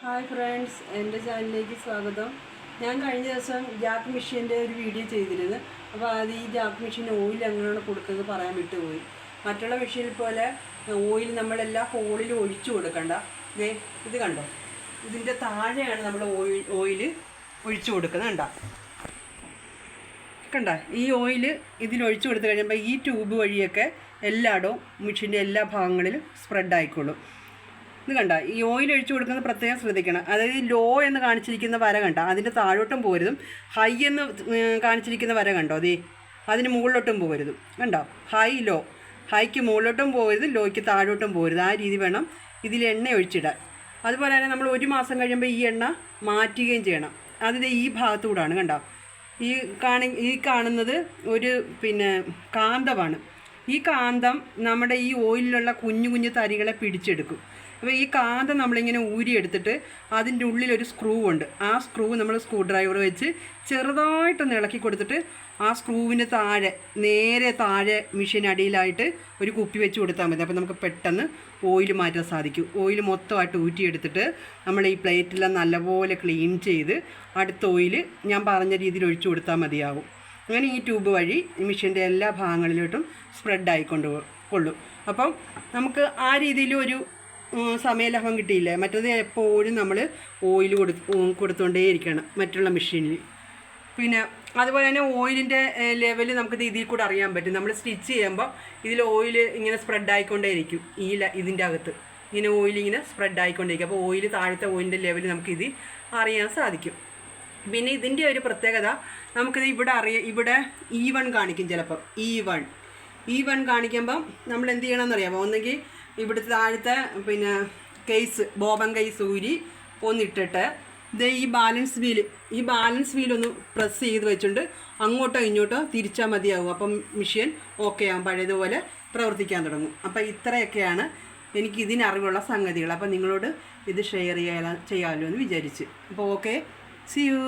Hi friends, എൻ്റെ ചാനലിലേക്ക് സ്വാഗതം. ഞാൻ കഴിഞ്ഞ ദിവസം ജാക്ക് മെഷീൻ്റെ ഒരു വീഡിയോ ചെയ്തിരുന്നു. അപ്പോൾ അത് ഈ ജാക്ക് മെഷീൻ ഓയിൽ എങ്ങനെയാണ് കൊടുക്കുന്നത് പറയാൻ വിട്ടുപോയി. മറ്റുള്ള മെഷീനിൽ പോലെ ഓയിൽ നമ്മളെല്ലാ ഹോളിലും ഒഴിച്ചു കൊടുക്കണ്ട. ഇത് കണ്ടോ, ഇതിൻ്റെ താഴെയാണ് നമ്മൾ ഓയിൽ ഒഴിച്ചു കൊടുക്കുന്നത്. കണ്ട ഈ ഓയിൽ ഇതിലൊഴിച്ചു കൊടുത്തു കഴിയുമ്പോൾ ഈ ട്യൂബ് വഴിയൊക്കെ എല്ലായിടവും മെഷീൻ്റെ എല്ലാ ഭാഗങ്ങളിലും സ്പ്രെഡ് ആയിക്കോളും. ഇത് കണ്ട, ഈ ഓയിൽ ഒഴിച്ചു കൊടുക്കുന്നത് പ്രത്യേകം ശ്രദ്ധിക്കണം. അതായത് ലോ എന്ന് കാണിച്ചിരിക്കുന്ന വര കണ്ട, അതിൻ്റെ താഴോട്ടും പോരുതും. ഹൈ എന്ന് കാണിച്ചിരിക്കുന്ന വര കണ്ടോ, അതിന് മുകളിലോട്ടും പോരുതും. കണ്ടോ, ഹൈ ലോ, ഹൈക്ക് മുകളിലോട്ടും പോരുത്, ലോയ്ക്ക് താഴോട്ടും പോരുത്. ആ രീതി വേണം ഇതിൽ എണ്ണ ഒഴിച്ചിടാൻ. അതുപോലെ തന്നെ നമ്മൾ 1 മാസം കഴിയുമ്പോൾ ഈ എണ്ണ മാറ്റുകയും ചെയ്യണം. അതിൻ്റെ ഈ ഭാഗത്തൂടാണ് കണ്ടോ, ഈ കാണുന്നത് ഒരു കാന്തമാണ്. ഈ കാന്തം നമ്മുടെ ഈ ഓയിലിലുള്ള കുഞ്ഞു കുഞ്ഞു തരികളെ പിടിച്ചെടുക്കും. അപ്പോൾ ഈ കാന്തം നമ്മളിങ്ങനെ ഊരിയെടുത്തിട്ട് അതിൻ്റെ ഉള്ളിലൊരു സ്ക്രൂ ഉണ്ട്. ആ സ്ക്രൂ നമ്മൾ സ്ക്രൂ ഡ്രൈവർ വെച്ച് ചെറുതായിട്ടൊന്ന് ഇളക്കി കൊടുത്തിട്ട് ആ സ്ക്രൂവിൻ്റെ നേരെ താഴെ മെഷീൻ അടിയിലായിട്ട് ഒരു കുപ്പി വെച്ച് കൊടുത്താൽ മതി. അപ്പോൾ നമുക്ക് പെട്ടെന്ന് ഓയിൽ മാറ്റാൻ സാധിക്കും. ഓയിൽ മൊത്തമായിട്ട് ഊറ്റിയെടുത്തിട്ട് നമ്മൾ ഈ പ്ലേറ്റെല്ലാം നല്ലപോലെ ക്ലീൻ ചെയ്ത് അടുത്ത ഓയിൽ ഞാൻ പറഞ്ഞ രീതിയിൽ ഒഴിച്ചു കൊടുത്താൽ മതിയാകും. അങ്ങനെ ഈ ട്യൂബ് വഴി മെഷീൻ്റെ എല്ലാ ഭാഗങ്ങളിലോട്ടും സ്പ്രെഡ് ആയിക്കൊള്ളും. അപ്പം നമുക്ക് ആ രീതിയിലൊരു സമയലാഭം കിട്ടിയില്ലേ. മറ്റത് എപ്പോഴും നമ്മൾ ഓയിൽ കൊടുത്തുകൊണ്ടേയിരിക്കണം മറ്റുള്ള മെഷീനിൽ. അതുപോലെ തന്നെ ഓയിലിൻ്റെ ലെവൽ നമുക്ക് ഇതിൽ കൂടെ അറിയാൻ പറ്റും. നമ്മൾ സ്റ്റിച്ച് ചെയ്യുമ്പോൾ ഇതിൽ ഓയിൽ ഇങ്ങനെ സ്പ്രെഡ് ആയിക്കൊണ്ടേയിരിക്കും. ഇതിൻ്റെ അകത്ത് ഇങ്ങനെ ഓയിൽ ഇങ്ങനെ സ്പ്രെഡ് ആയിക്കൊണ്ടേയിരിക്കും. അപ്പോൾ ഓയിൽ താഴത്തെ ഓയിലിൻ്റെ ലെവൽ നമുക്കിത് അറിയാൻ സാധിക്കും. പിന്നെ ഇതിൻ്റെ ഒരു പ്രത്യേകത, നമുക്കിത് ഇവിടെ E1 കാണിക്കും. ചിലപ്പോൾ E1 കാണിക്കുമ്പം നമ്മൾ എന്ത് ചെയ്യണമെന്നറിയാമോ? ഒന്നെങ്കിൽ ഇവിടുത്തെ താഴത്തെ ബോബൻ കേസ് ഊരി ഒന്നിട്ടിട്ട് ഈ ബാലൻസ് വീലൊന്ന് പ്രസ് ചെയ്ത് വെച്ചുകൊണ്ട് അങ്ങോട്ടോ ഇങ്ങോട്ടോ തിരിച്ചാൽ മതിയാകും. അപ്പം മെഷീൻ ഓക്കെ ആകും, പഴയതുപോലെ പ്രവർത്തിക്കാൻ തുടങ്ങും. അപ്പം ഇത്രയൊക്കെയാണ് എനിക്ക് ഇതിനറിവുള്ള സംഗതികൾ. അപ്പം നിങ്ങളോട് ഇത് ഷെയർ ചെയ്യാമല്ലോ എന്ന് വിചാരിച്ച്. അപ്പോൾ ഓക്കെ, see you.